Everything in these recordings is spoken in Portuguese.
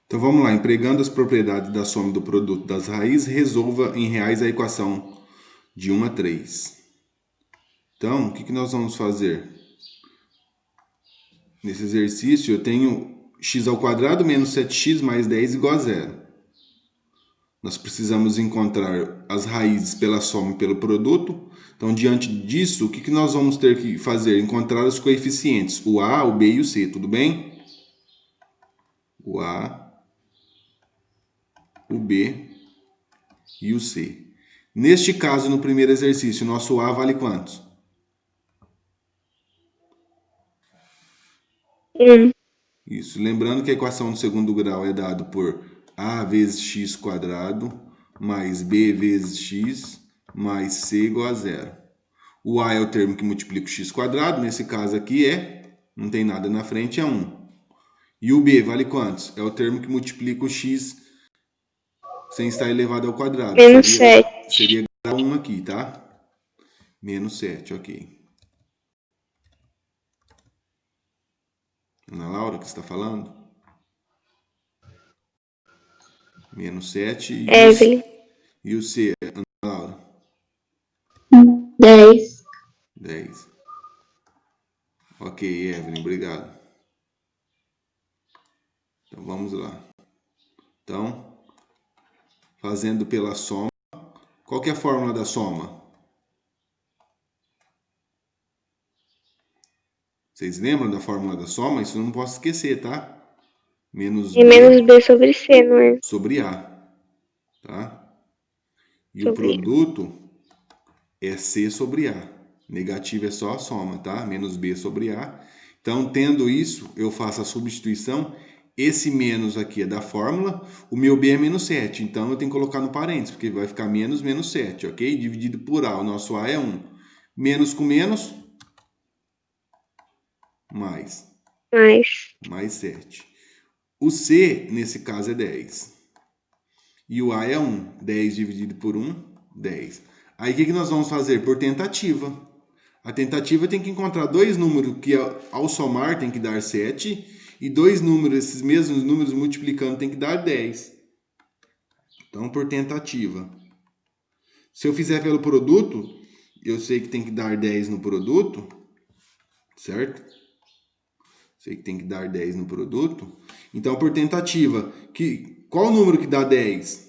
Então vamos lá, empregando as propriedades da soma do produto das raízes, resolva em reais a equação de 1 a 3. Então, o que nós vamos fazer? Nesse exercício eu tenho x ao quadrado menos 7x mais 10 igual a zero. Nós precisamos encontrar as raízes pela soma e pelo produto. Então, diante disso, o que nós vamos ter que fazer? Encontrar os coeficientes, o a, o b e o c, tudo bem? O a, o b e o c. Neste caso, no primeiro exercício, o nosso a vale quantos? 1. Isso. Lembrando que a equação do segundo grau é dada por a vezes x quadrado mais b vezes x mais c igual a zero. O a é o termo que multiplica o x quadrado, nesse caso aqui não tem nada na frente, é 1. E o b vale quantos? É o termo que multiplica o x sem estar elevado ao quadrado. Menos 7. Seria 1 aqui, tá? Menos 7, ok. Ana Laura, que está falando? Menos 7 Evelyn. e o C, Ana Laura? 10. 10. Ok, Evelyn, obrigado. Então vamos lá. Então, fazendo pela soma. Qual que é a fórmula da soma? Vocês lembram da fórmula da soma? Isso eu não posso esquecer, tá? Menos E B menos B sobre C, não é? sobre A, tá? E o Sobre produto é C sobre A. Negativo é só a soma, tá? Menos B sobre A. Então, tendo isso, eu faço a substituição. Esse menos aqui é da fórmula. O meu B é menos 7. Então, eu tenho que colocar no parênteses, porque vai ficar menos 7, ok? Dividido por A. O nosso A é 1. Menos com menos, mais. Mais 7. O C, nesse caso, é 10. E o A é 1. 10 dividido por 1, 10. Aí, o que nós vamos fazer? Por tentativa. A tentativa tem que encontrar dois números que, ao somar, tem que dar 7. E dois números, esses mesmos números multiplicando, tem que dar 10. Então, por tentativa. Se eu fizer pelo produto, eu sei que tem que dar 10 no produto, certo? Sei que tem que dar 10 no produto. Então, por tentativa, qual o número que dá 10?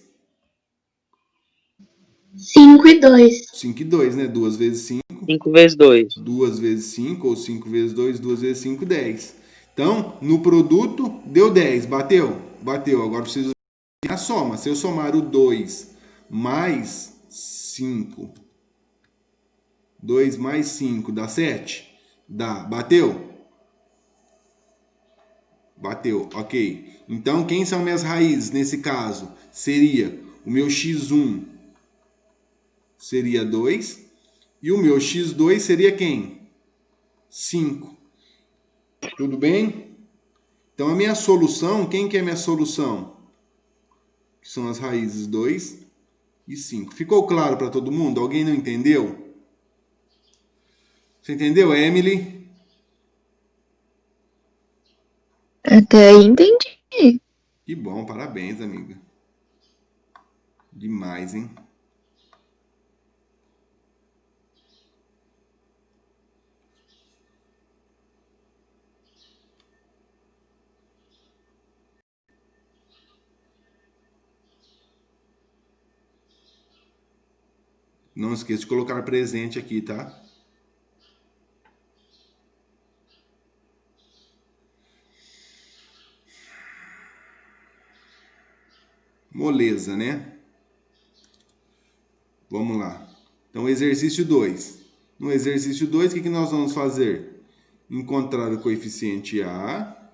5 e 2. 5 e 2, né? 2 vezes 5. 5 vezes 2. 2 vezes 5, ou 5 vezes 2, 2 vezes 5, 10. Então, no produto, deu 10. Bateu? Bateu. Agora preciso a soma. Se eu somar o 2 mais 5, 2 mais 5 dá 7? Dá. Bateu? Bateu. Ok. Então, quem são minhas raízes nesse caso? Seria o meu x1 seria 2 e o meu x2 seria quem? 5. Tudo bem? Então, a minha solução, quem que é a minha solução? Que são as raízes 2 e 5. Ficou claro para todo mundo? Alguém não entendeu? Você entendeu, Emily? Até aí entendi. Que bom, parabéns, amiga. Demais, hein? Não esqueça de colocar presente aqui, tá? Moleza, né? Vamos lá. Então, exercício 2. No exercício 2, o que nós vamos fazer? Encontrar o coeficiente A,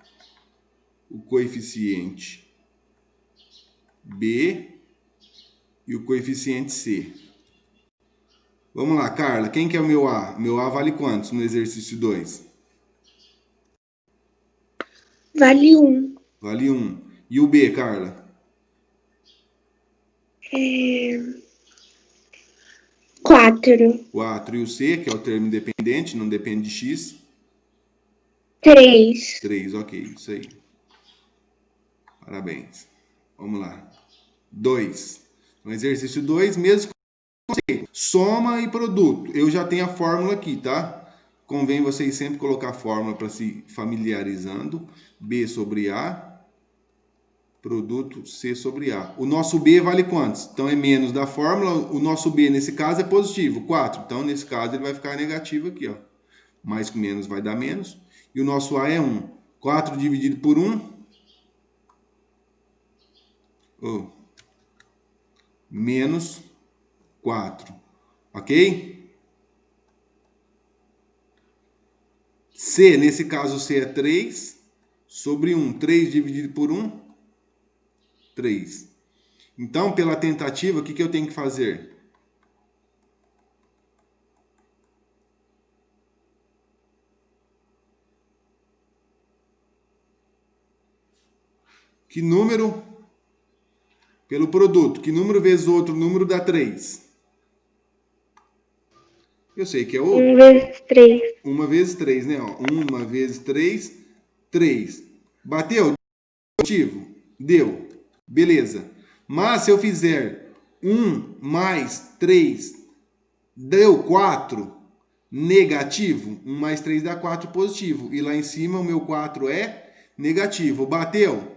o coeficiente B e o coeficiente C. Vamos lá, Carla. Quem que é o meu A? Meu A vale quantos no exercício 2? Vale 1. Vale 1. E o B, Carla? 4. 4. E o C, que é o termo independente, não depende de X? 3. 3, ok. Isso aí. Parabéns. Vamos lá. 2. No exercício 2, mesmo que soma e produto. Eu já tenho a fórmula aqui, tá? Convém vocês sempre colocar a fórmula para se familiarizando. B sobre A, produto C sobre A. O nosso B vale quantos? Então é menos da fórmula. O nosso B, nesse caso, é positivo, 4. Então, nesse caso, ele vai ficar negativo aqui, ó. Mais com menos vai dar menos. E o nosso A é 1. 4 dividido por 1. Menos 4. Ok? C, nesse caso, C é 3 sobre 1. 3 dividido por 1, 3. Então, pela tentativa, o que eu tenho que fazer? Que número? Pelo produto. Que número vezes outro número dá 3? Eu sei que é o... 1 vezes 3. 1 vezes 3, né? 1 vezes 3, 3. Bateu? Positivo? Deu. Beleza. Mas se eu fizer 1 mais 3, deu 4, negativo. 1 mais 3 dá 4 positivo. E lá em cima o meu 4 é negativo. Bateu?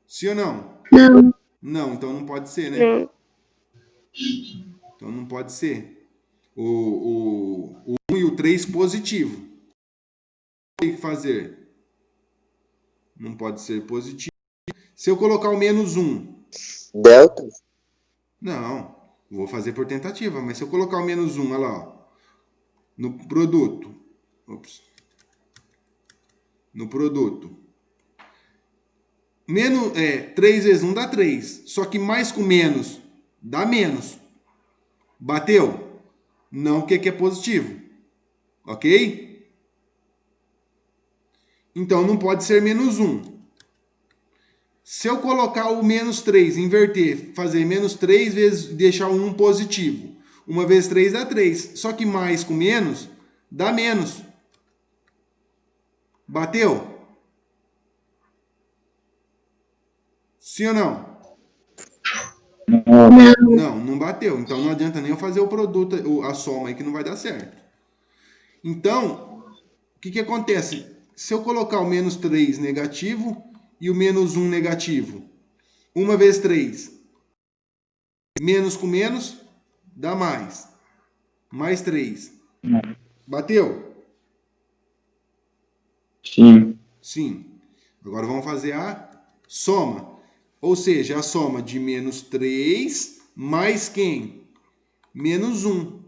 Sim ou não? Não. Não, então não pode ser, né? Não. Então não pode ser. O 1 e o 3 positivo. O que tem que fazer? Não pode ser positivo. Se eu colocar o menos 1. Delta? Não, vou fazer por tentativa. Mas se eu colocar o menos 1, olha lá, ó, no produto. Ops. No produto. 3 vezes 1 dá 3. Só que mais com menos dá menos. Bateu? Não, o que é positivo. Ok? Então não pode ser menos 1. Se eu colocar o menos 3, inverter, fazer menos 3 vezes, deixar o 1 positivo. 1 vezes 3 dá 3. Só que mais com menos dá menos. Bateu? Sim ou não? Não. Não bateu. Então não adianta nem eu fazer o produto, a soma aí que não vai dar certo. Então, o que acontece? Se eu colocar o menos 3 negativo e o menos 1 negativo, 1 vezes 3, menos com menos, dá mais. Mais 3. Bateu? Sim. Sim. Agora vamos fazer a soma. Ou seja, a soma de menos 3 mais quem? Menos 1.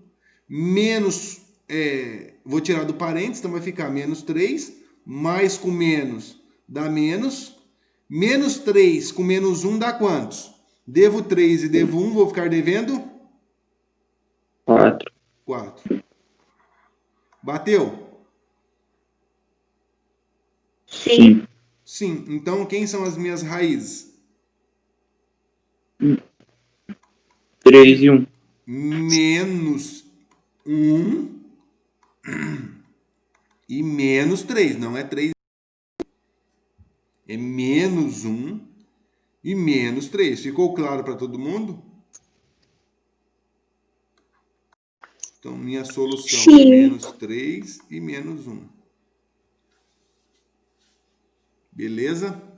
Menos, vou tirar do parênteses, então vai ficar menos 3, mais com menos dá menos. Menos 3 com menos 1 dá quantos? Devo 3 e devo 1, vou ficar devendo? 4. 4. Bateu? Sim. Sim. Então, quem são as minhas raízes? 3 e 1. Menos 1 e menos 3. Não é 3. É menos 1 e menos 3. Ficou claro para todo mundo? Então, minha solução é Sim. menos 3 e menos 1. Beleza?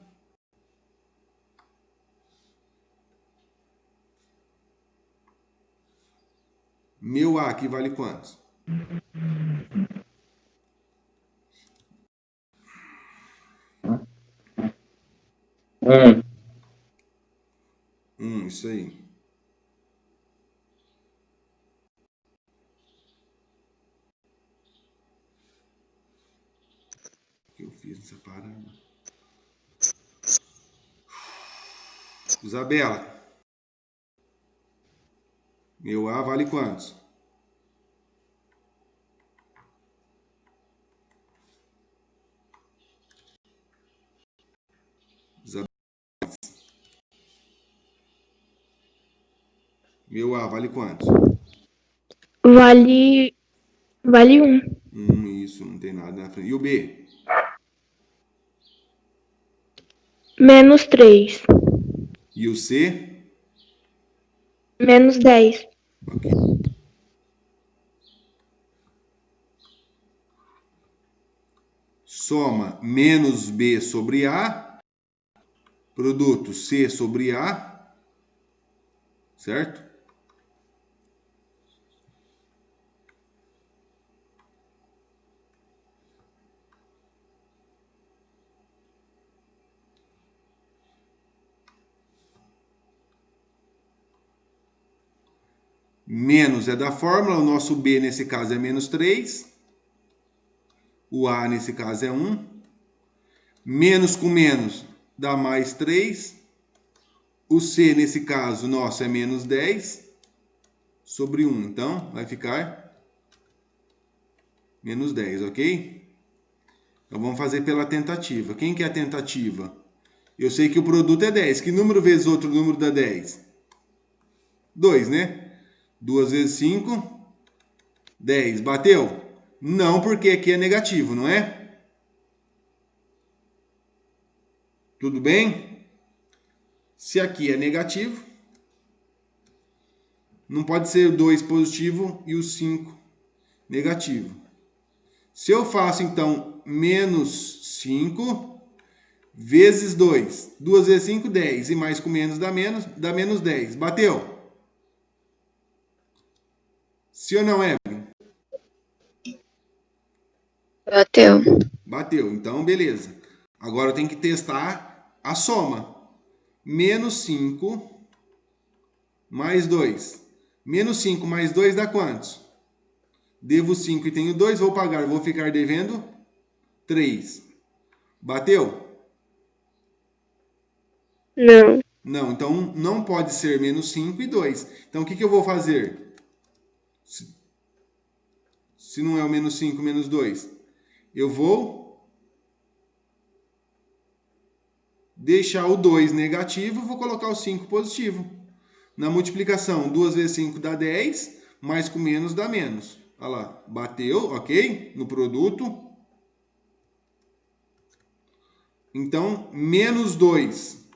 Meu A aqui vale quantos? Isso aí. O que eu fiz nessa parada? Isabela. Meu A vale quantos? Isabela. Meu A vale quantos? Vale 1. Isso, não tem nada na frente. E o B? Menos 3. E o C? Menos 10. Ok. Soma menos B sobre A, produto C sobre A, certo? Menos é da fórmula, o nosso B nesse caso é menos 3, o A nesse caso é 1, menos com menos dá mais 3, o C nesse caso nosso é menos 10 sobre 1, então vai ficar menos 10, ok? Então vamos fazer pela tentativa. Quem que é a tentativa? Eu sei que o produto é 10, que número vezes outro número dá 10? 2, né? 2 vezes 5, 10. Bateu? Não, porque aqui é negativo, não é? Tudo bem? Se aqui é negativo, não pode ser o 2 positivo e o 5 negativo. Se eu faço, então, menos 5 vezes 2. 2 vezes 5, 10. E mais com menos dá menos 10. Bateu? Sim ou não é? Bateu. Bateu. Então, beleza. Agora eu tenho que testar a soma. Menos 5 mais 2. Menos 5 mais 2 dá quantos? Devo 5 e tenho 2, vou pagar. Vou ficar devendo 3. Bateu? Não. Não, então não pode ser menos 5 e 2. Então o que eu vou fazer? Se não é o menos 5 menos 2. Eu vou deixar o 2 negativo e vou colocar o 5 positivo. Na multiplicação, 2 vezes 5 dá 10, mais com menos dá menos. Olha lá, bateu, ok? No produto. Então, menos 2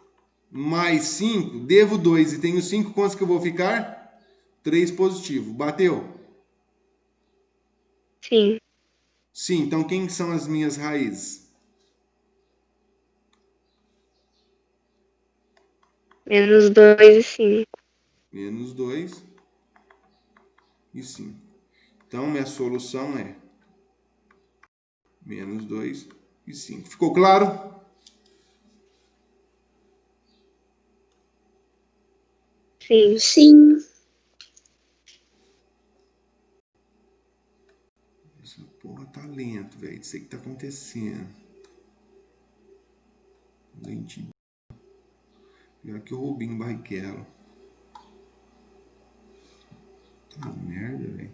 mais 5, devo 2 e tenho 5, quantos que eu vou ficar? 3 positivo. Bateu? Sim. Sim, então quem são as minhas raízes? Menos 2 e 5. Menos 2 e 5. Então, minha solução é menos 2 e 5. Ficou claro? Sim. Sim. Essa porra tá lento, velho. Não sei o que tá acontecendo. Lentidão. Pior que o Rubinho Barrichello. Tá uma merda, velho.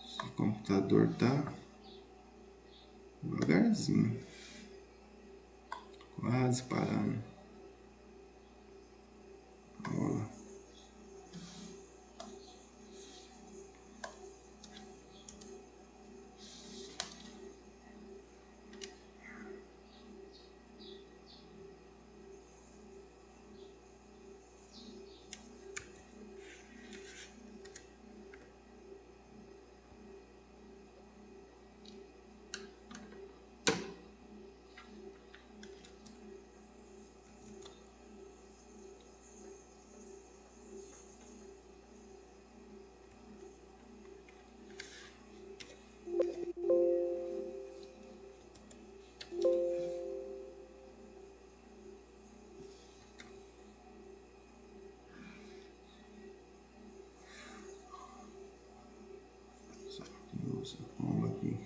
Esse computador tá devagarzinho. Quase parando. Olha. Nossa, vamos aqui.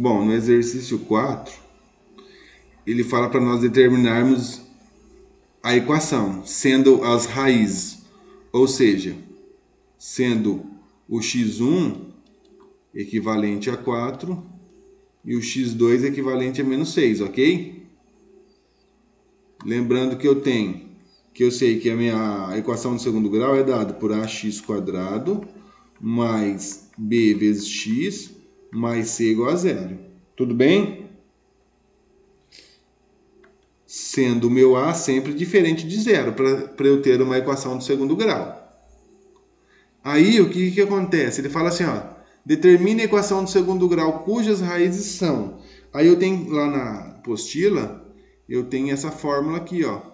Bom, no exercício 4, ele fala para nós determinarmos a equação, sendo as raízes, ou seja, sendo o x1 equivalente a 4 e o x2 equivalente a menos 6, ok? Lembrando que eu sei que a minha equação do segundo grau é dada por ax² mais b vezes x mais c igual a zero. Tudo bem? Sendo o meu a sempre diferente de zero, para eu ter uma equação do segundo grau. Aí, o que acontece? Ele fala assim, ó, determine a equação do segundo grau cujas raízes são. Aí eu tenho lá na apostila, eu tenho essa fórmula aqui, ó.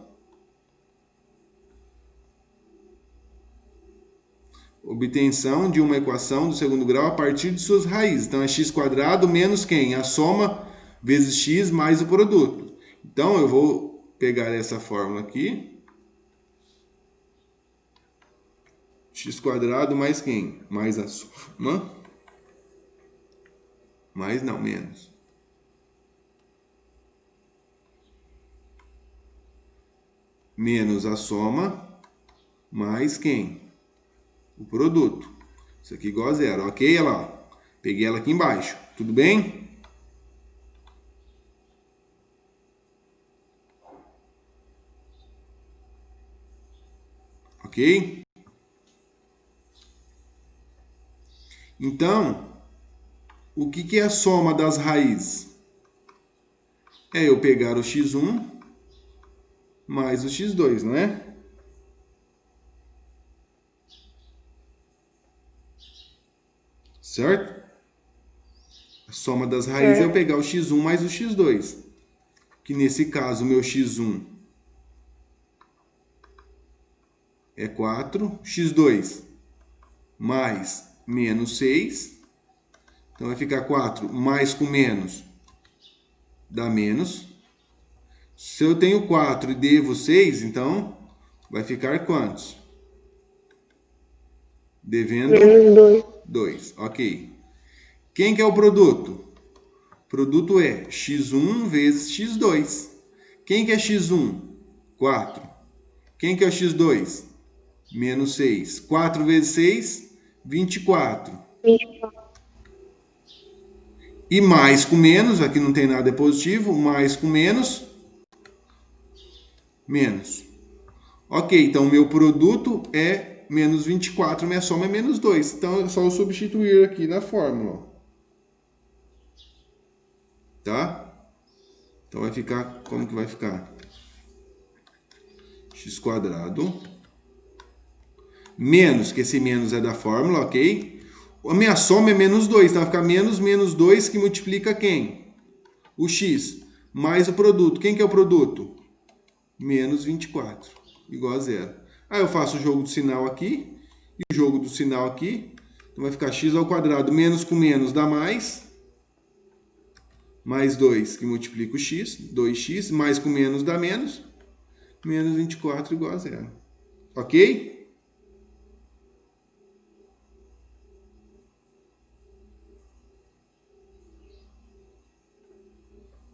Obtenção de uma equação do segundo grau a partir de suas raízes. Então, é x² menos quem? A soma vezes x mais o produto. Então, eu vou pegar essa fórmula aqui. X² mais quem? Mais a soma. Mais não, menos. Menos a soma mais quem? O produto. Isso aqui igual a zero, ok? Olha lá. Peguei ela aqui embaixo. Tudo bem? Ok? Então, o que é a soma das raízes? É eu pegar o x1 mais o x2, não é? Certo? A soma das raízes é eu pegar o x1 mais o x2. Que nesse caso, o meu x1 é 4, x2 mais menos 6. Então vai ficar 4 mais com menos dá menos. Se eu tenho 4 e devo 6, então vai ficar quantos? Devendo Menos 2. Ok. Quem que é o produto? O produto é x1 vezes x2. Quem que é x1? 4. Quem que é o x2? Menos 6. 4 vezes 6, 24. 2. E mais com menos, aqui não tem nada, é positivo. Mais com menos, menos. Ok, então o meu produto é menos 24, minha soma é menos 2. Então é só eu substituir aqui na fórmula. Tá? Então vai ficar, como que vai ficar? X² menos, que esse menos é da fórmula, ok? A minha soma é menos 2, então vai ficar menos menos 2 que multiplica quem? O x, mais o produto. Quem que é o produto? Menos 24, igual a zero. Aí eu faço o jogo do sinal aqui, e o jogo do sinal aqui. Então vai ficar x² menos com menos dá mais 2 que multiplica o x, 2x, mais com menos dá menos 24 igual a zero. Ok?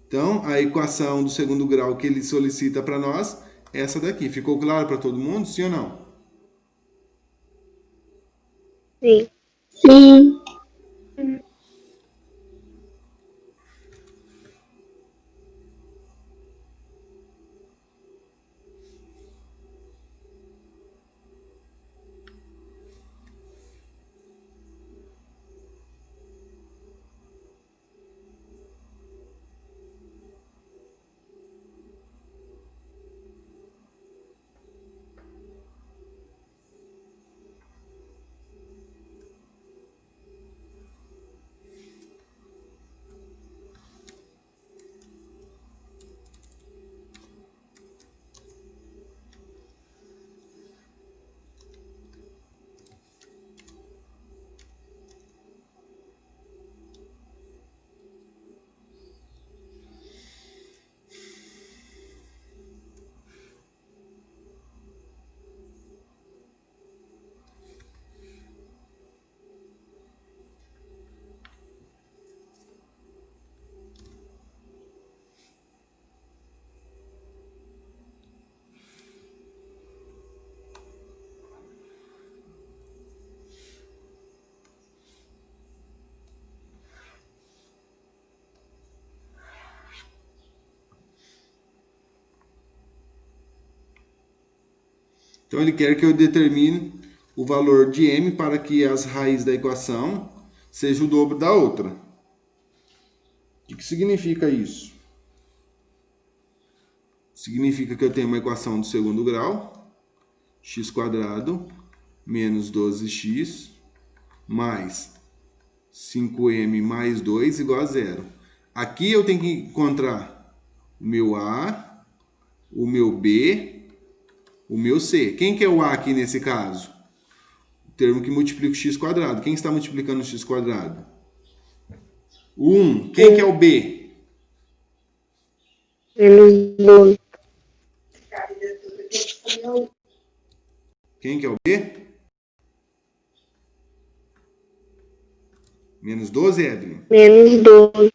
Então, a equação do segundo grau que ele solicita para nós é essa daqui. Ficou claro para todo mundo, sim ou não? Sim. Sim. Então, ele quer que eu determine o valor de m para que as raízes da equação sejam o dobro da outra. O que significa isso? Significa que eu tenho uma equação do segundo grau, x² menos 12x mais 5m mais 2 igual a zero. Aqui eu tenho que encontrar o meu A, o meu B, o meu C. Quem que é o A aqui nesse caso? O termo que multiplica o x². Quem está multiplicando o x²? O 1. Quem que é o B? Menos 12. Quem que é o B? Menos 12, Evelyn? Menos 12.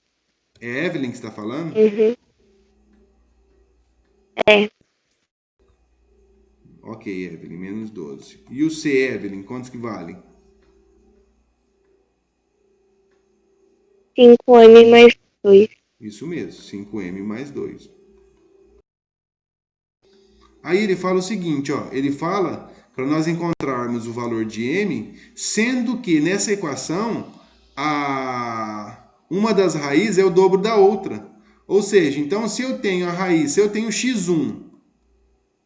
É Evelyn que está falando? Uhum. É. Ok, Evelyn, menos 12. E o C, Evelyn, quantos que vale? 5m mais 2. Isso mesmo, 5m mais 2. Aí ele fala o seguinte, ó, ele fala para nós encontrarmos o valor de m, sendo que nessa equação uma das raízes é o dobro da outra. Ou seja, então se eu tenho a raiz, se eu tenho x1,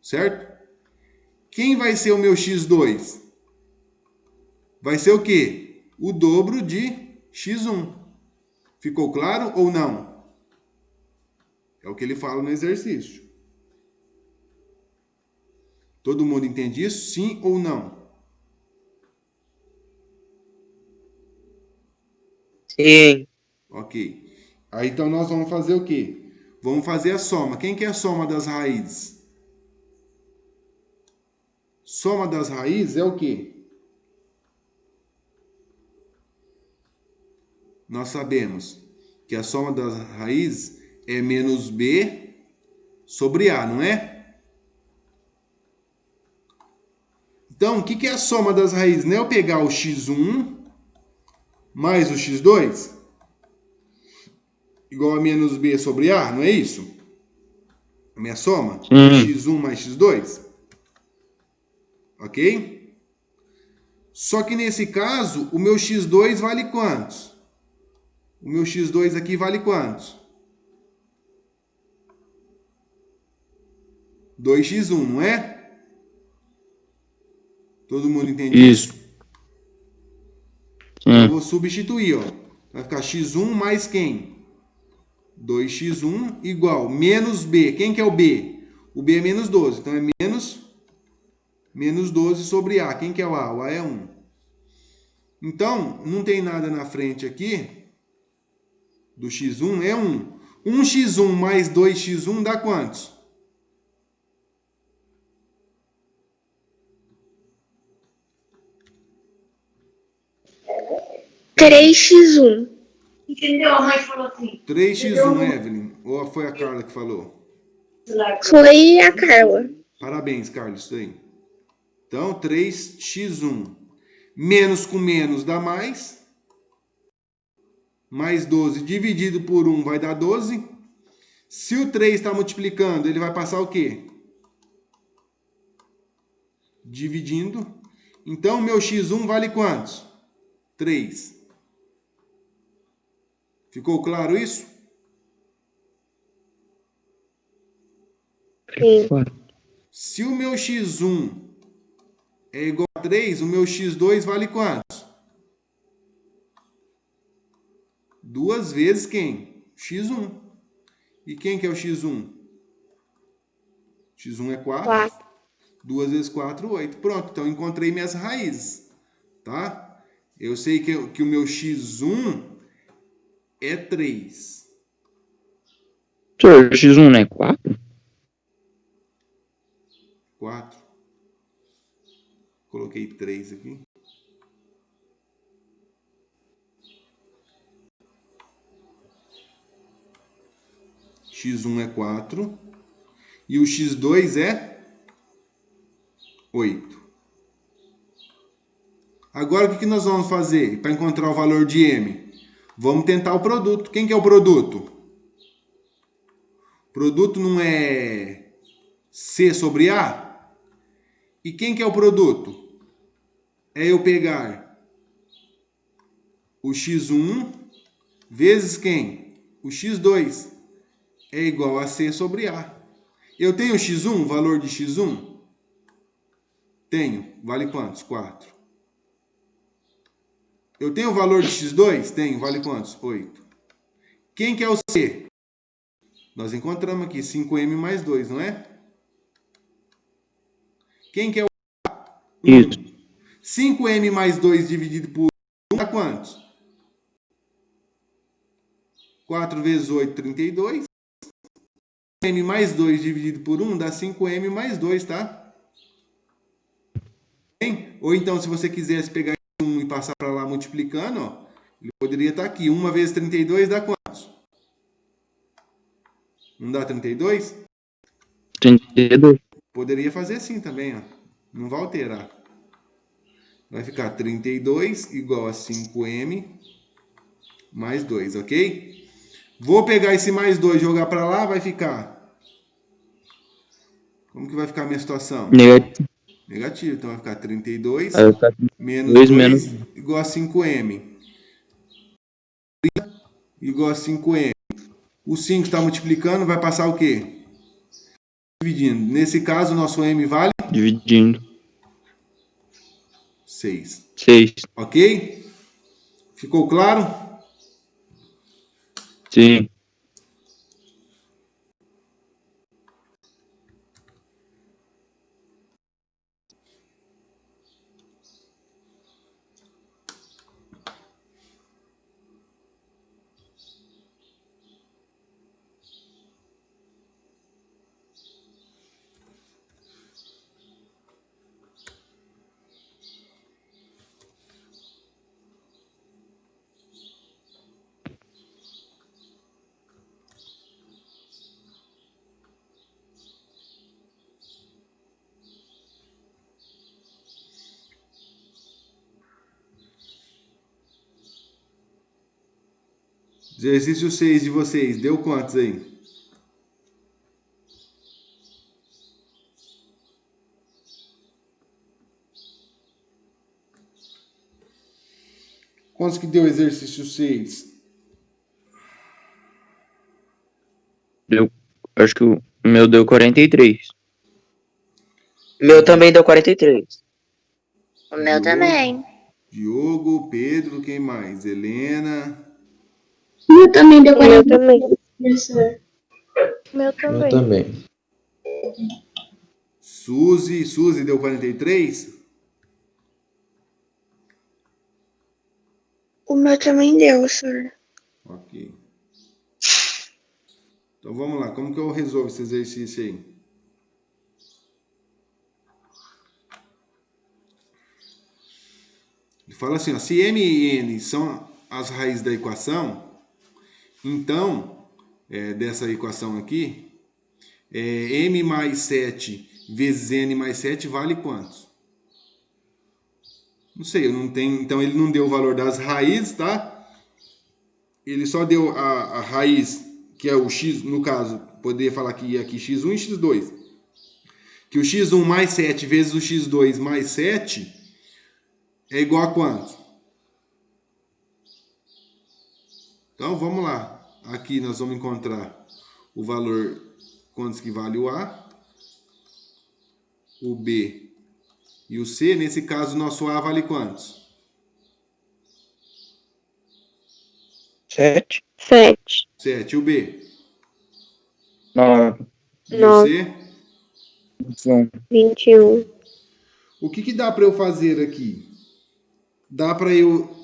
certo? Quem vai ser o meu x2? Vai ser o quê? O dobro de x1. Ficou claro ou não? É o que ele fala no exercício. Todo mundo entende isso? Sim ou não? Sim. Ok. Aí então nós vamos fazer o quê? Vamos fazer a soma. Quem que é a soma das raízes? Soma das raízes é o quê? Nós sabemos que a soma das raízes é menos b sobre a, não é? Então, o que é a soma das raízes? Não é eu pegar o x1 mais o x2 igual a menos b sobre a, não é isso? A minha soma? Sim. x1 mais x2. Ok? Só que nesse caso, o meu x2 vale quantos? O meu x2 aqui vale quantos? 2x1, não é? Todo mundo entende isso? Isso. Então eu Sim. vou substituir, ó. Vai ficar x1 mais quem? 2x1 igual menos b. Quem que é o b? O b é menos 12. Então é menos 12 sobre a. Quem que é o a? O a é 1. Então, não tem nada na frente aqui do x1, é 1. 1x1 mais 2x1 dá quantos? Três x 1. Entendeu? A mãe falou assim. 3x1, Evelyn. Ou foi a Carla que falou? Foi a Carla. Parabéns, Carlos, isso aí. Então, 3x1. Menos com menos dá mais. Mais 12 dividido por 1 vai dar 12. Se o 3 está multiplicando, ele vai passar o quê? Dividindo. Então, meu x1 vale quantos? 3. Ficou claro isso? Sim. Se o meu x1 é igual a 3, o meu x2 vale quantos? 2 vezes quem? X1. E quem que é o x1? X1 é 4. 4. 2 vezes 4, 8. Pronto, então encontrei minhas raízes. Tá? Eu sei que o meu x1 é 3. Senhor, X1 não é 4? 4. Coloquei 3 aqui. X1 é 4. E o x2 é 8. Agora o que nós vamos fazer para encontrar o valor de m? Vamos tentar o produto. Quem que é o produto? Produto não é C sobre A? E quem que é o produto? É eu pegar o x1 vezes quem? O x2 é igual a C sobre A. Eu tenho x1, valor de x1? Tenho. Vale quantos? 4. Eu tenho o valor de x2? Tenho. Vale quantos? 8. Quem que é o C? Nós encontramos aqui 5m mais 2, não é? Quem que é o A? 1. Isso. 5m mais 2 dividido por 1 dá quantos? 4 vezes 8, 32. 5m mais 2 dividido por 1 dá 5m mais 2, tá? Bem? Ou então, se você quisesse pegar 1 e passar para lá multiplicando, ó, ele poderia estar aqui. 1 vezes 32 dá quantos? Não dá 32? 32. Poderia fazer assim também, ó. Não vai alterar. Vai ficar 32 igual a 5m mais 2, ok? Vou pegar esse mais 2 e jogar para lá, vai ficar... Como que vai ficar a minha situação? Negativo. Negativo, então vai ficar 32 Aí vai ficar menos 2 2 menos. igual a 5m. Igual a 5m. O 5 está multiplicando, vai passar o quê? Dividindo. Nesse caso, o nosso m vale Dividindo. 6. 6. Ok? Ficou claro? Sim. Exercício 6 de vocês, deu quantos aí? Quantos que deu exercício 6? Deu. Acho que o meu deu 43. O meu também deu 43. O meu também. Diogo, Pedro, quem mais? Helena. O meu também deu 40. O meu também. O meu Eu também. também. Suzy. Suzy deu 43? O meu também deu, senhor. Ok. Então vamos lá, como que eu resolvo esse exercício aí? Ele fala assim, ó, se m e n são as raízes da equação, então, dessa equação aqui, m mais 7 vezes n mais 7 vale quantos? Não sei, eu não tenho, então ele não deu o valor das raízes, tá? Ele só deu a raiz, que é o x, no caso, poderia falar que aqui x1 e x2. Que o x1 mais 7 vezes o x2 mais 7 é igual a quanto? Então, vamos lá. Aqui nós vamos encontrar o valor, quantos que vale o A, o B e o C. Nesse caso, o nosso A vale quantos? 7. 7. 7. O B? 9. E o C? 21. 21. O que dá para eu fazer aqui? Dá para eu...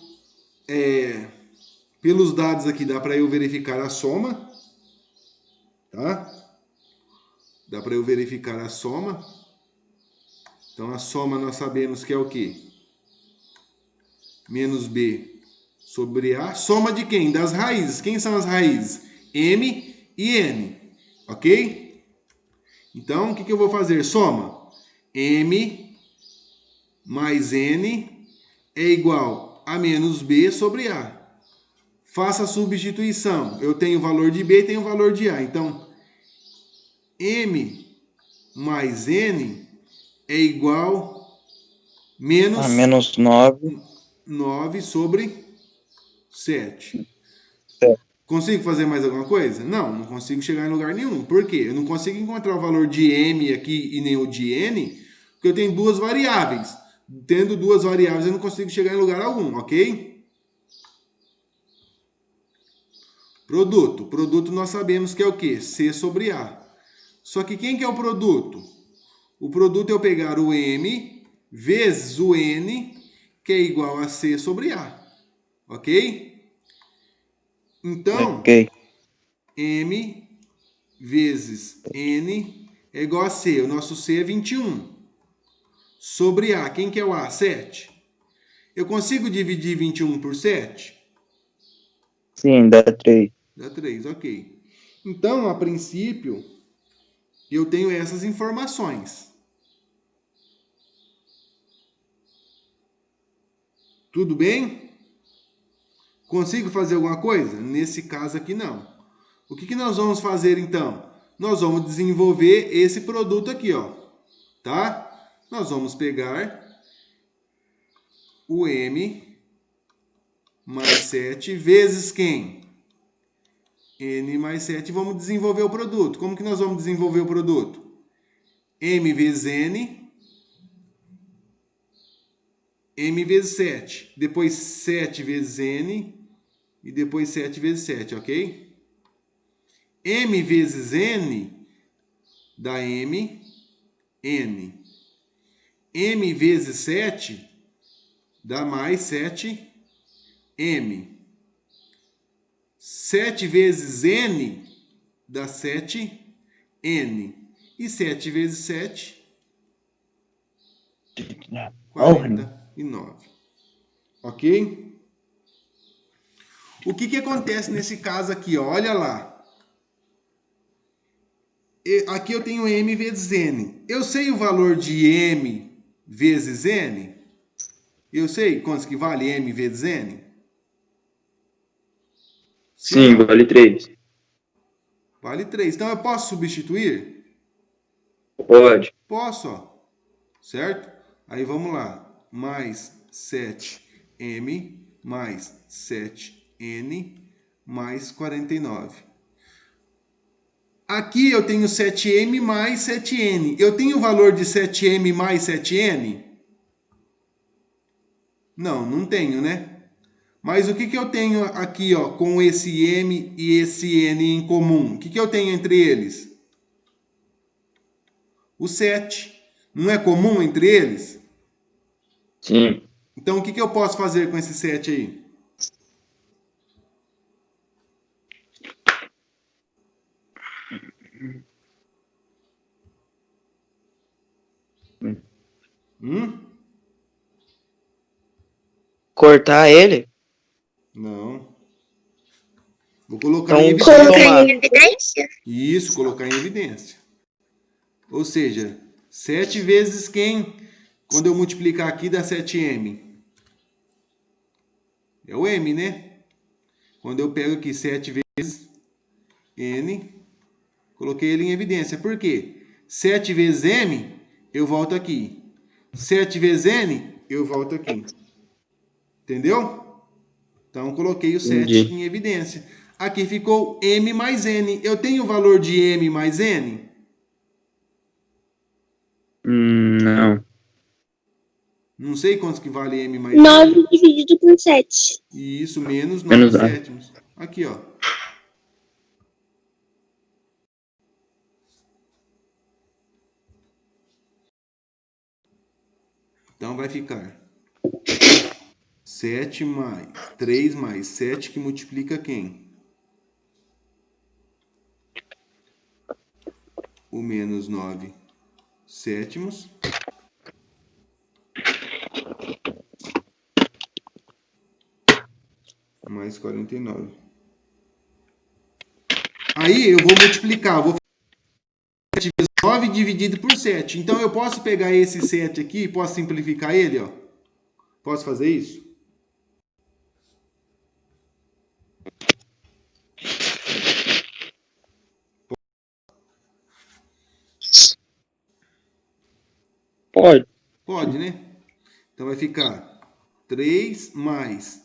pelos dados aqui, dá para eu verificar a soma. Tá? Dá para eu verificar a soma. Então, a soma nós sabemos que é o quê? Menos B sobre A. Soma de quem? Das raízes. Quem são as raízes? M e N. Ok? Então, o que eu vou fazer? Soma. M mais N é igual a menos B sobre A. Faça a substituição. Eu tenho o valor de B e tenho o valor de A. Então, M mais N é igual a é igual menos A menos 9. 9 sobre 7. Certo. Consigo fazer mais alguma coisa? Não, não consigo chegar em lugar nenhum. Por quê? Eu não consigo encontrar o valor de m aqui e nem o de n, porque eu tenho duas variáveis. Tendo duas variáveis, eu não consigo chegar em lugar algum, ok? Produto. Produto nós sabemos que é o quê? C sobre A. Só que quem que é o produto? O produto é eu pegar o m vezes o n, que é igual a C sobre A. Ok? Então, Ok. m vezes n é igual a C. O nosso C é 21. Sobre A, quem que é o A? 7. Eu consigo dividir 21 por 7? Sim, dá 3. Dá 3, ok. Então, a princípio, eu tenho essas informações. Tudo bem? Consigo fazer alguma coisa? Nesse caso aqui, não. O que nós vamos fazer, então? Nós vamos desenvolver esse produto aqui, ó. Tá? Nós vamos pegar o m mais 7 vezes quem? N mais 7. Vamos desenvolver o produto. Como que nós vamos desenvolver o produto? M vezes N, M vezes 7. Depois 7 vezes N e depois 7 vezes 7, ok? M vezes N dá M, N. M vezes 7 dá mais 7, M. 7 vezes N dá 7, N. E 7 vezes 7, 49. Ok? O que acontece nesse caso aqui? Ó? Olha lá. Aqui eu tenho M vezes N. Eu sei o valor de M vezes N? Eu sei quanto que vale M vezes N? Sim ou Sim, não? vale 3. Vale 3. Então eu posso substituir? Pode. Posso, ó. Certo? Aí vamos lá. Mais 7M mais 7N mais 49. Aqui eu tenho 7M mais 7N. Eu tenho o valor de 7M mais 7N? Não, não tenho, né? Mas o que eu tenho aqui, ó, com esse M e esse N em comum? O que eu tenho entre eles? O 7. Não é comum entre eles? Sim. Então o que eu posso fazer com esse 7 aí? Hum? Cortar ele? Não. Vou colocar em Então, evidência. Colocar somar. em evidência? Isso, colocar em evidência. Ou seja, 7 vezes quem? Quando eu multiplicar aqui dá 7M. É o M, né? Quando eu pego aqui 7 vezes N, coloquei ele em evidência. Por quê? 7 vezes M, eu volto aqui. 7 vezes N, eu volto aqui. Entendeu? Então, coloquei o 7 Entendi. em evidência. Aqui ficou M mais N. Eu tenho o valor de M mais N? Não. Não sei quantos que vale M mais N. 9 dividido por 7. E isso menos 9 Menos A. sétimos. Aqui, ó. Então, vai ficar 7 mais 3 mais 7 que multiplica quem? O menos 9 sétimos. Mais 49. Aí eu vou multiplicar. Vou fazer 7 vezes 9 dividido por 7. Então eu posso pegar esse 7 aqui e posso simplificar ele, ó. Posso fazer isso? Pode. Pode, né? Então vai ficar 3 mais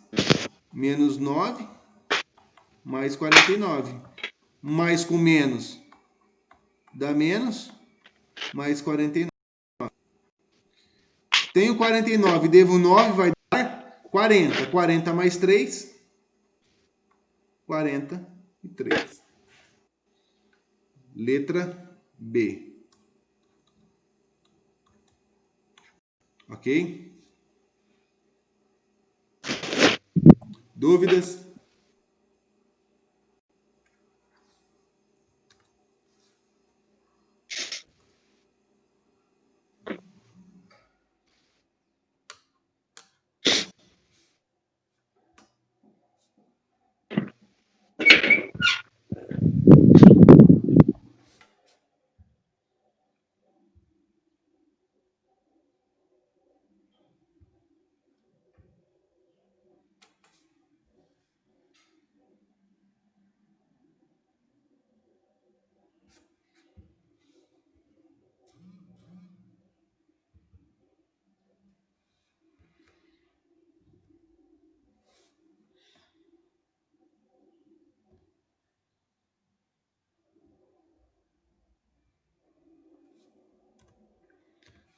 menos 9 mais 49. Mais com menos dá menos, mais 49. Tenho 49, devo 9, vai dar 40. 40 mais 3, 43. Letra B. Ok? Dúvidas?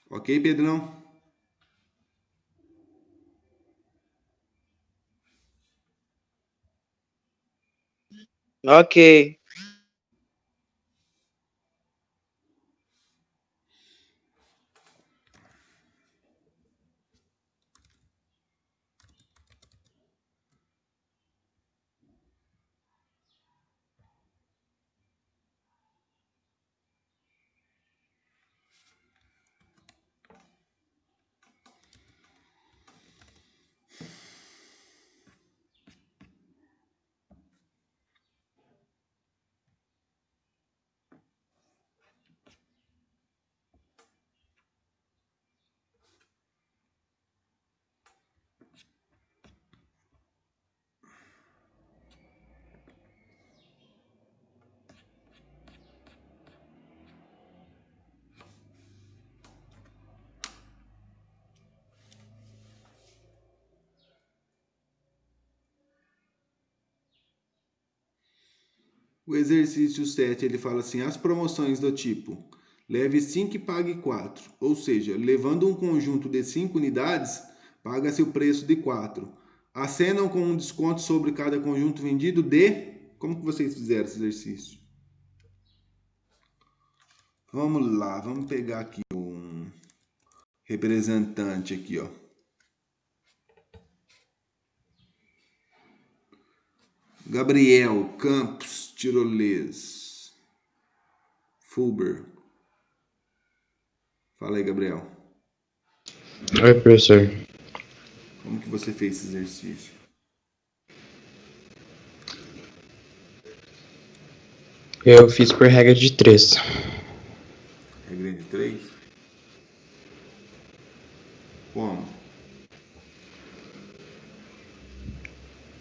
Ok, Pedrão? Ok. O exercício 7 ele fala assim: as promoções do tipo leve 5 e pague 4. Ou seja, levando um conjunto de 5 unidades, paga-se o preço de 4. Acenam com um desconto sobre cada conjunto vendido de... Como que vocês fizeram esse exercício? Vamos lá, vamos pegar aqui um representante aqui, ó. Gabriel Campos Tirolês Fulber. Fala aí, Gabriel. Oi, professor. Como que você fez esse exercício? Eu fiz por regra de 3. Regra de 3? Como?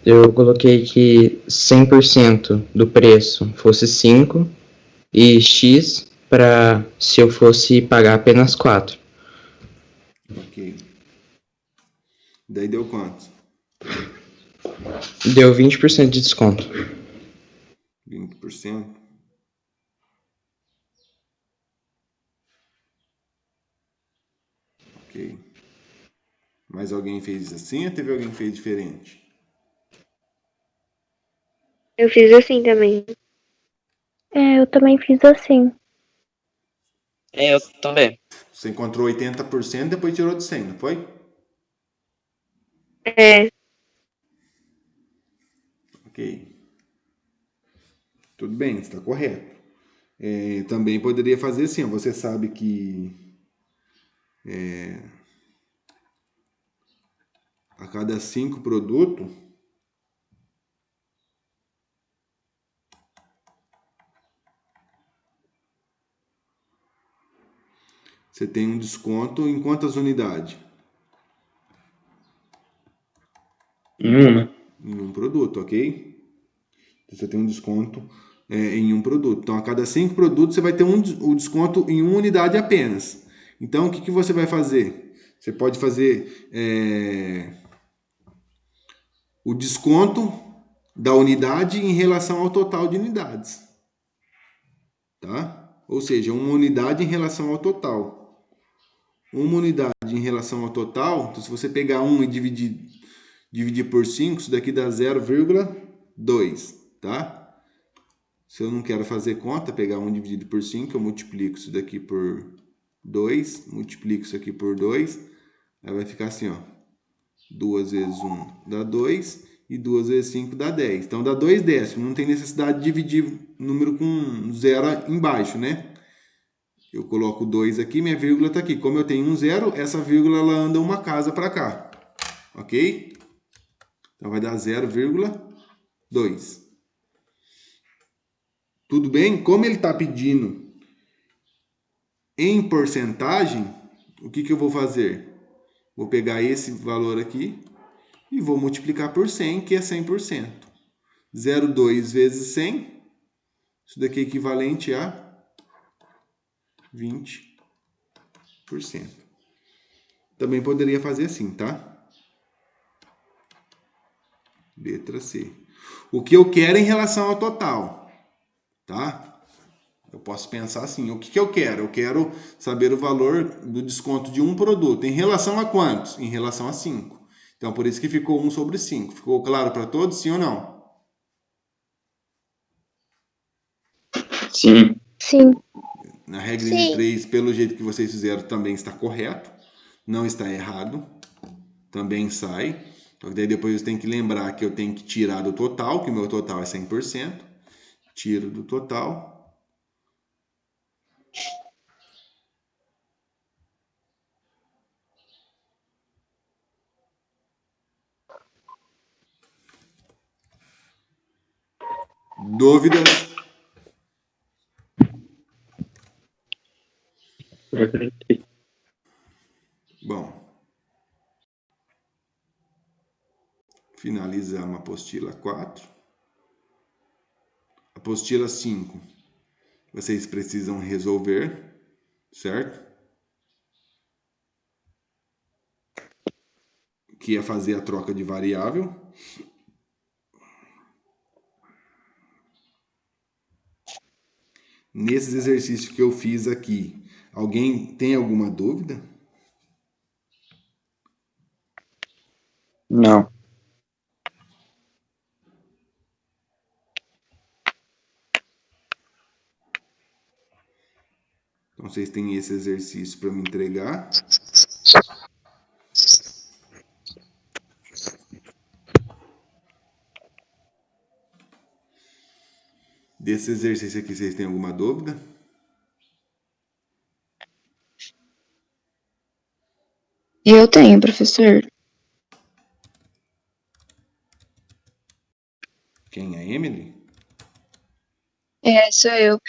Eu coloquei que 100% do preço fosse 5 e X para se eu fosse pagar apenas 4. Ok. Daí deu quanto? Deu 20% de desconto. 20%? Ok. Mais alguém fez assim ou teve alguém que fez diferente? Eu fiz assim também. Eu também fiz assim. Eu também. Você encontrou 80%, depois tirou de 100, não foi? É, Ok. Tudo bem, está correto. Também poderia fazer assim, ó, você sabe que a cada 5 produtos, você tem um desconto em quantas unidades? Em uma. Em um produto, ok? Você tem um desconto em um produto. Então, a cada 5 produtos, você vai ter o desconto em uma unidade apenas. Então, o que você vai fazer? Você pode fazer o desconto da unidade em relação ao total de unidades. Tá? Ou seja, uma unidade em relação ao total. Uma unidade em relação ao total, então se você pegar 1 e dividir por 5, isso daqui dá 0,2, tá? Se eu não quero fazer conta, pegar 1 dividido por 5, eu multiplico isso daqui por 2, multiplico isso aqui por 2, aí vai ficar assim, ó. 2 vezes 1 dá 2 e 2 vezes 5 dá 10. Então dá 2 décimos, não tem necessidade de dividir o número com 0 embaixo, né? Eu coloco 2 aqui, minha vírgula está aqui. Como eu tenho um 0, essa vírgula ela anda uma casa para cá. Ok? Então vai dar 0,2. Tudo bem? Como ele está pedindo em porcentagem, o que eu vou fazer? Vou pegar esse valor aqui e vou multiplicar por 100, que é 100%. 0,2 vezes 100, isso daqui é equivalente a 20%. Também poderia fazer assim, tá? Letra C. O que eu quero em relação ao total, tá? Eu posso pensar assim, o que eu quero? Eu quero saber o valor do desconto de um produto. Em relação a quantos? Em relação a 5. Então, por isso que ficou 1 sobre 5. Ficou claro para todos, sim ou não? Sim. Sim. Na regra de 3, pelo jeito que vocês fizeram, também está correto. Não está errado. Também sai. Só que daí depois eu tenho que lembrar que eu tenho que tirar do total, que o meu total é 100%. Tiro do total. Dúvidas? Bom. Finalizamos a apostila 4. Apostila 5. Vocês precisam resolver, certo? Que é fazer a troca de variável. Nesses exercícios que eu fiz aqui, alguém tem alguma dúvida? Não. Então, vocês têm esse exercício para me entregar. Desse exercício aqui, vocês têm alguma dúvida? Eu tenho, professor. Quem? A Emily? É, sou eu.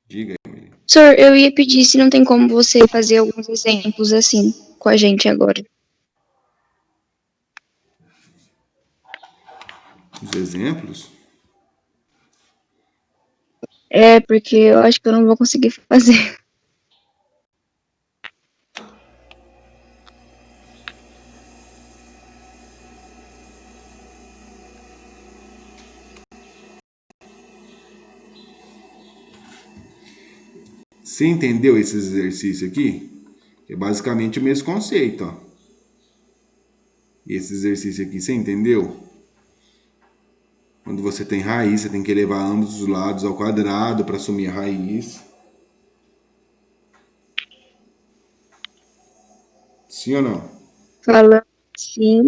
Diga, Emily. Professor, eu ia pedir se não tem como você fazer alguns exemplos assim com a gente agora. Os exemplos? É, porque eu acho que eu não vou conseguir fazer. Você entendeu esse exercício aqui? É basicamente o mesmo conceito, ó. Esse exercício aqui, você entendeu? Quando você tem raiz, você tem que elevar ambos os lados ao quadrado para assumir a raiz. Sim ou não? Falando assim,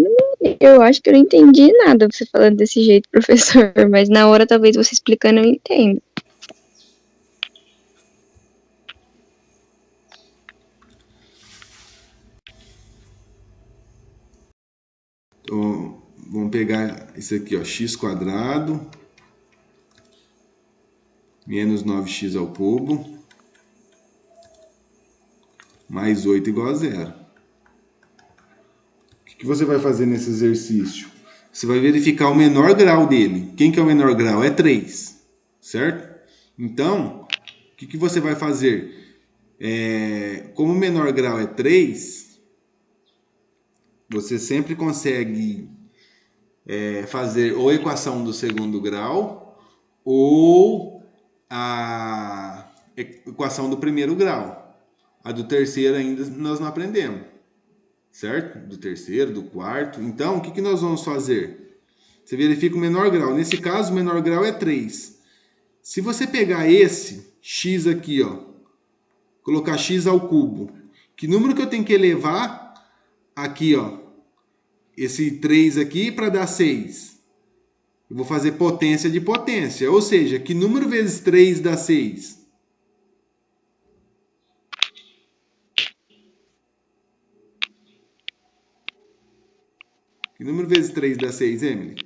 eu acho que eu não entendi nada você falando desse jeito, professor. Mas na hora, talvez você explicando, eu entendo. Então, vamos pegar isso aqui, ó, x quadrado menos 9x ao cubo mais 8 igual a 0. O que você vai fazer nesse exercício? Você vai verificar o menor grau dele. Quem que é o menor grau? É 3, certo? Então, o que você vai fazer? Como o menor grau é 3, você sempre consegue fazer ou a equação do segundo grau ou a equação do primeiro grau. A do terceiro ainda nós não aprendemos, certo? Do terceiro, do quarto. Então, o que nós vamos fazer? Você verifica o menor grau. Nesse caso, o menor grau é 3. Se você pegar esse x aqui, ó, colocar x ao cubo, que número que eu tenho que elevar aqui, ó, esse 3 aqui para dar 6? Eu vou fazer potência de potência, ou seja, que número vezes 3 dá 6? Que número vezes 3 dá 6, Emily?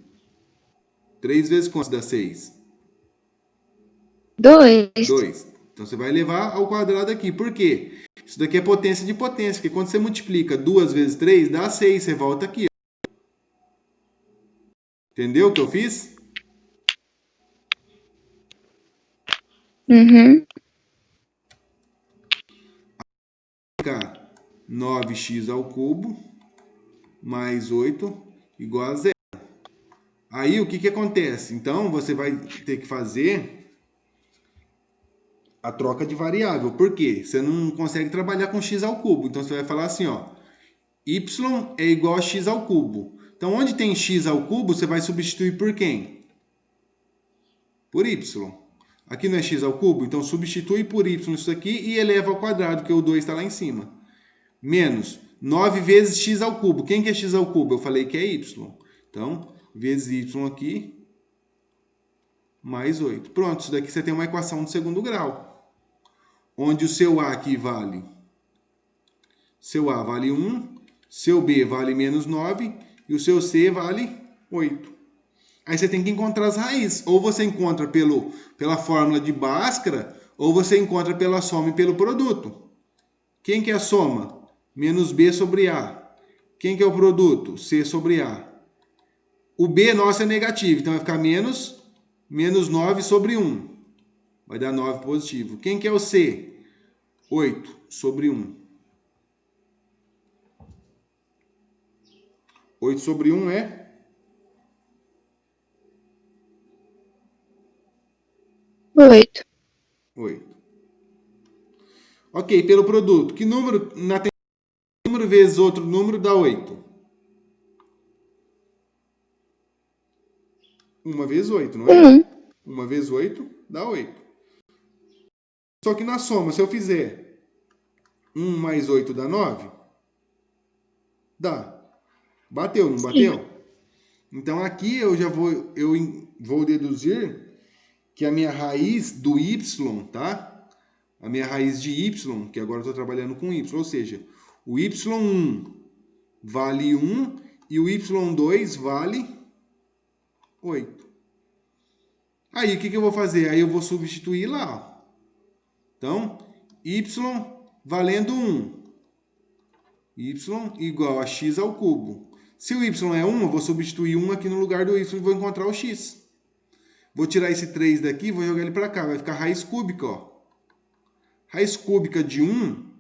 3 vezes quanto dá 6? 2. 2. Então você vai levar ao quadrado aqui. Por quê? Isso daqui é potência de potência, porque quando você multiplica 2 vezes 3, dá 6. Você volta aqui. Entendeu o que eu fiz? Uhum. Ficar 9x ao cubo mais 8 igual a 0. Aí o que acontece? Então você vai ter que fazer a troca de variável. Por quê? Você não consegue trabalhar com x ao cubo. Então você vai falar assim, ó, y é igual a x ao cubo. Então onde tem x ao cubo, você vai substituir por quem? Por y. Aqui não é x ao cubo? Então substitui por y isso aqui e eleva ao quadrado, porque o 2 está lá em cima. Menos 9 vezes x ao cubo. Quem que é x ao cubo? Eu falei que é y. Então, vezes y aqui, mais 8. Pronto, isso daqui você tem uma equação do segundo grau. Onde o seu A aqui vale... Seu A vale 1, seu B vale menos 9 e o seu C vale 8. Aí você tem que encontrar as raízes. Ou você encontra pela fórmula de Bhaskara, ou você encontra pela soma e pelo produto. Quem que é a soma? Menos B sobre A. Quem que é o produto? C sobre A. O B nosso é negativo, então vai ficar menos 9 sobre 1. Vai dar 9 positivo. Quem que é o C? 8 sobre 1. 8 sobre 1 é 8. 8. Ok, pelo produto. Que número, número vezes outro número dá 8? 1 vezes 8, não é? 1 vezes 8 dá 8. Só que na soma, se eu fizer 1 mais 8 dá 9? Dá. Bateu, não bateu? Então aqui eu vou deduzir que a minha raiz do y, tá? A minha raiz de y, que agora eu estou trabalhando com y, ou seja, o y1 vale 1 e o y2 vale 8. Aí o que eu vou fazer? Aí eu vou substituir lá. Então, y valendo 1. Y igual a x ao cubo. Se o y é 1, eu vou substituir 1 aqui no lugar do y e vou encontrar o x. Vou tirar esse 3 daqui e vou jogar ele para cá. Vai ficar raiz cúbica, ó. Raiz cúbica de 1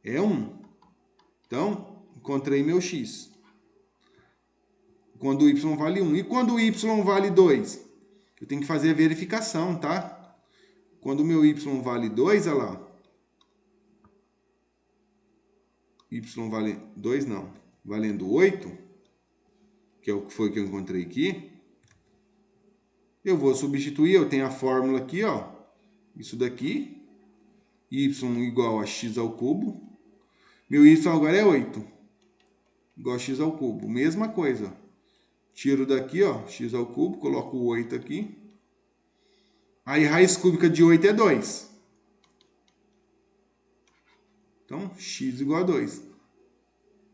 é 1. Então, encontrei meu x. Quando o y vale 1. E quando o y vale 2? Eu tenho que fazer a verificação, tá? Quando o meu y vale 2, olha lá. Y vale 2, não. Valendo 8, que é o que foi que eu encontrei aqui. Eu vou substituir, eu tenho a fórmula aqui, ó. Isso daqui. Y igual a x ao cubo. Meu y agora é 8. Igual a x ao cubo. Mesma coisa. Tiro daqui, ó, x ao cubo, coloco o 8 aqui. Aí raiz cúbica de 8 é 2. Então, x igual a 2.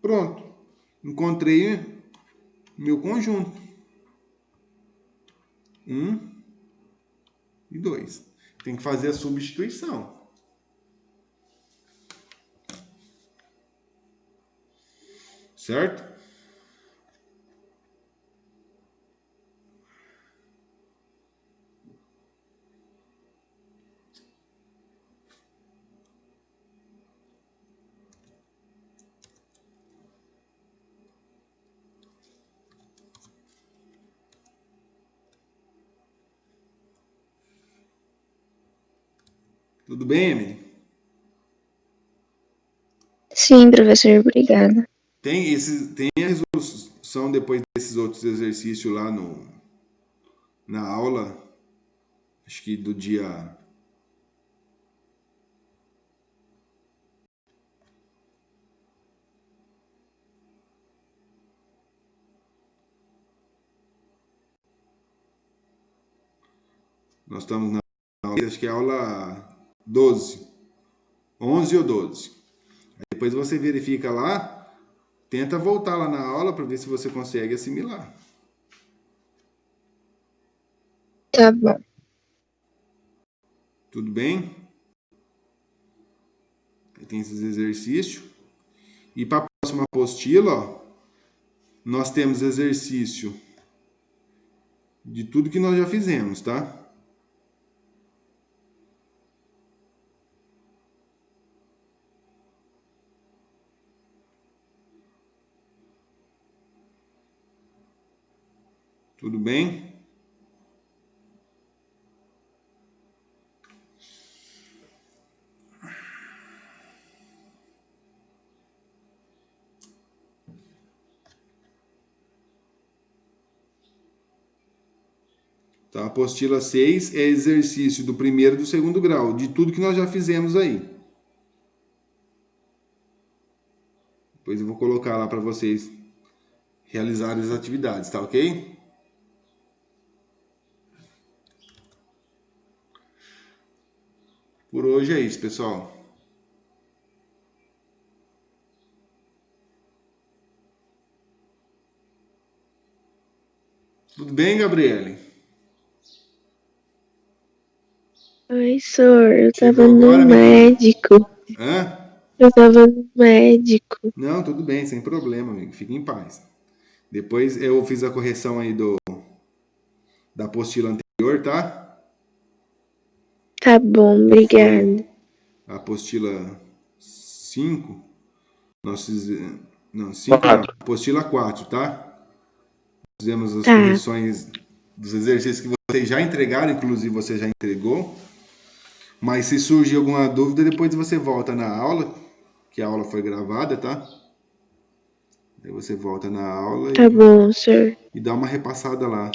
Pronto. Encontrei meu conjunto. 1 e 2. Tem que fazer a substituição. Certo? Tudo bem, Emily? Sim, professor, obrigada. Tem a resolução depois desses outros exercícios lá na aula, acho que do dia... Nós estamos na aula, acho que é a aula 12, 11 ou 12. Depois você verifica lá, tenta voltar lá na aula para ver se você consegue assimilar. Tá bom. Tudo bem? Aí tem esses exercícios. E para a próxima apostila, ó, nós temos exercício de tudo que nós já fizemos, tá? Tudo bem? Então, a apostila 6 é exercício do primeiro e do segundo grau, de tudo que nós já fizemos aí. Depois eu vou colocar lá para vocês realizarem as atividades, tá ok? Por hoje é isso, pessoal. Tudo bem, Gabriele? Oi, senhor, eu Chegou tava agora, no minha filha? médico. Hã? Eu tava no médico. Não, tudo bem, sem problema, amigo. Fique em paz. Depois eu fiz a correção aí da apostila anterior, tá? Tá bom, Que foi obrigada. a apostila 5. Nós fizemos... Não, 5 não. 4. Apostila 4, tá? Fizemos as Tá. correções dos exercícios que vocês já entregaram, inclusive você já entregou. Mas se surgir alguma dúvida, depois você volta na aula, que a aula foi gravada, tá? Aí você volta na aula Tá bom, senhor. e dá uma repassada lá,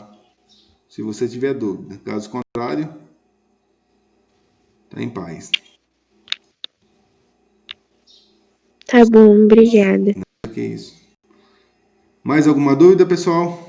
se você tiver dúvida. Caso contrário, tá em paz. Tá bom, obrigada. Que isso. Mais alguma dúvida, pessoal?